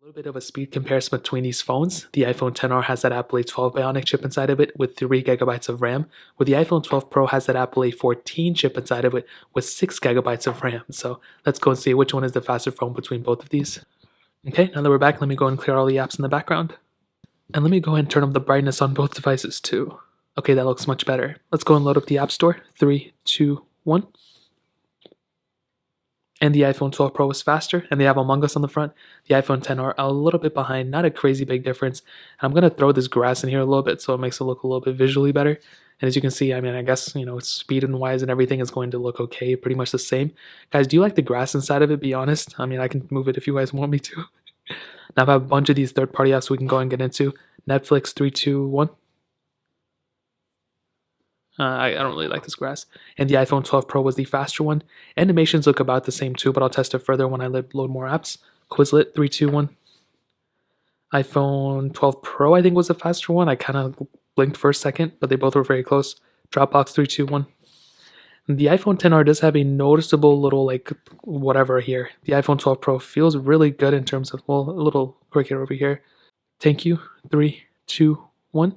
A little bit of a speed comparison between these phones. The iPhone XR has that Apple A12 Bionic chip inside of it with 3 gigabytes of RAM, where the iPhone 12 Pro has that Apple A14 chip inside of it with 6 gigabytes of RAM. So let's go and see which one is the faster phone between both of these. Okay, now that we're back, let me go and clear all the apps in the background. And let me go ahead and turn up the brightness on both devices too. Okay, that looks much better. Let's go and load up the App Store. 3, 2, 1. And the iPhone 12 Pro is faster, and they have Among Us on the front. The iPhone XR a little bit behind, not a crazy big difference. And I'm going to throw this grass in here a little bit so it makes it look a little bit visually better. And as you can see, I mean, I guess, it's speed and wise and everything is going to look okay, pretty much the same. Guys, do you like the grass inside of it, be honest? I mean, I can move it if you guys want me to. Now I have a bunch of these third-party apps we can go and get into. Netflix, 3, 2, 1. I don't really like this grass. And the iPhone 12 Pro was the faster one. Animations look about the same too, but I'll test it further when I load more apps. Quizlet, 3, 2, 1. iPhone 12 Pro, I think, was the faster one. I kind of blinked for a second, but they both were very close. Dropbox, 3, 2, 1. And the iPhone XR does have a noticeable little, whatever here. The iPhone 12 Pro feels really good in terms of, well, a little cricket over here. Thank you, 3, 2, 1.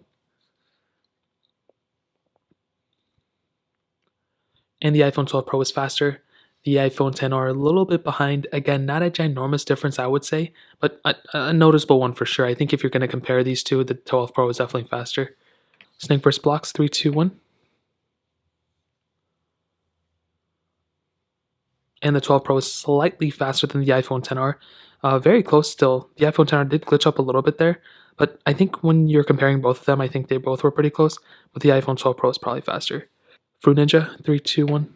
And the iPhone 12 Pro is faster. The iPhone XR a little bit behind. Again, not a ginormous difference, I would say, but a noticeable one for sure. I think if you're going to compare these two, the 12 Pro is definitely faster. Snake vs. Blocks, 3, 2, 1. And the 12 Pro is slightly faster than the iPhone XR. Very close still. The iPhone XR did glitch up a little bit there, but I think when you're comparing both of them, I think they both were pretty close, but the iPhone 12 Pro is probably faster. Fruit Ninja, 3, 2, 1.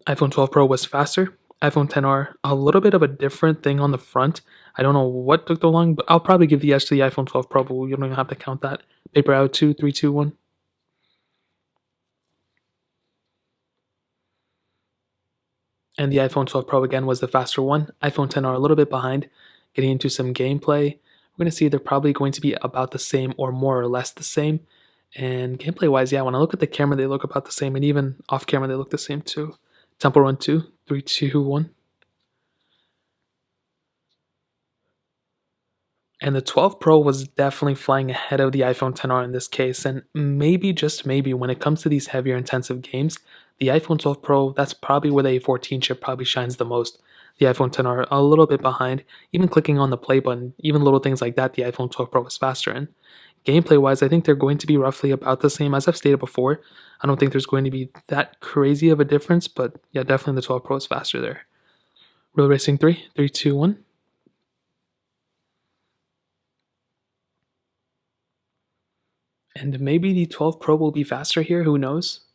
iPhone 12 Pro was faster. iPhone XR, a little bit of a different thing on the front. I don't know what took so long, but I'll probably give the edge to the iPhone 12 Pro, but you don't even have to count that. Paper out 2, 3, 2, 1. And the iPhone 12 Pro again was the faster one. iPhone XR a little bit behind. Getting into some gameplay. We're going to see they're probably going to be about the same or more or less the same. And gameplay-wise, yeah, when I look at the camera, they look about the same. And even off-camera, they look the same too. Temple Run 2, 3, 2, 1. And the 12 Pro was definitely flying ahead of the iPhone XR in this case. And maybe, just maybe, when it comes to these heavier intensive games, the iPhone 12 Pro, that's probably where the A14 chip probably shines the most. The iPhone XR a little bit behind. Even clicking on the play button, even little things like that, the iPhone 12 Pro is faster in. Gameplay-wise, I think they're going to be roughly about the same. As I've stated before, I don't think there's going to be that crazy of a difference, but yeah, definitely the 12 Pro is faster there. Real Racing 3, 3, 2, 1. And maybe the 12 Pro will be faster here, who knows?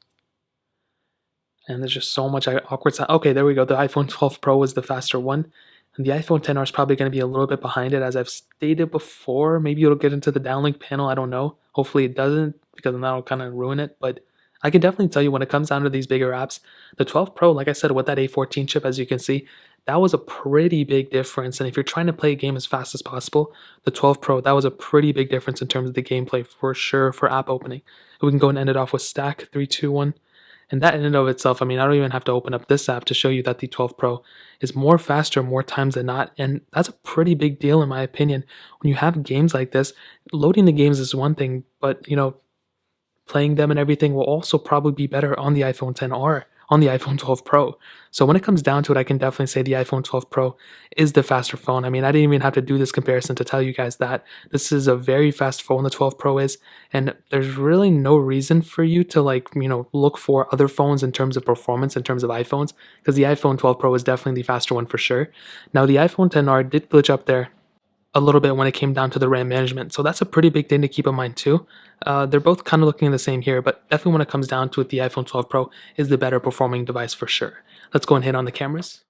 And there's just so much awkward sound. Okay, there we go. The iPhone 12 Pro was the faster one. And the iPhone XR is probably going to be a little bit behind it, as I've stated before. Maybe it'll get into the downlink panel. I don't know. Hopefully it doesn't, because then that'll kind of ruin it. But I can definitely tell you when it comes down to these bigger apps, the 12 Pro, like I said, with that A14 chip, as you can see, that was a pretty big difference. And if you're trying to play a game as fast as possible, the 12 Pro, that was a pretty big difference in terms of the gameplay for sure for app opening. We can go and end it off with Stack, 3, 2, 1. And that in and of itself, I mean, I don't even have to open up this app to show you that the 12 Pro is more faster more times than not. And that's a pretty big deal in my opinion. When you have games like this, loading the games is one thing, but playing them and everything will also probably be better on the iPhone XR, on the iPhone 12 Pro. So when it comes down to it, I can definitely say the iPhone 12 Pro is the faster phone. I mean, I didn't even have to do this comparison to tell you guys that. This is a very fast phone, the 12 Pro is, and there's really no reason for you to look for other phones in terms of performance, in terms of iPhones, because the iPhone 12 Pro is definitely the faster one for sure. Now, the iPhone XR did glitch up there a little bit when it came down to the RAM management. So that's a pretty big thing to keep in mind too. They're both kind of looking the same here, but definitely when it comes down to it, the iPhone 12 Pro is the better performing device for sure. Let's go and hit on the cameras.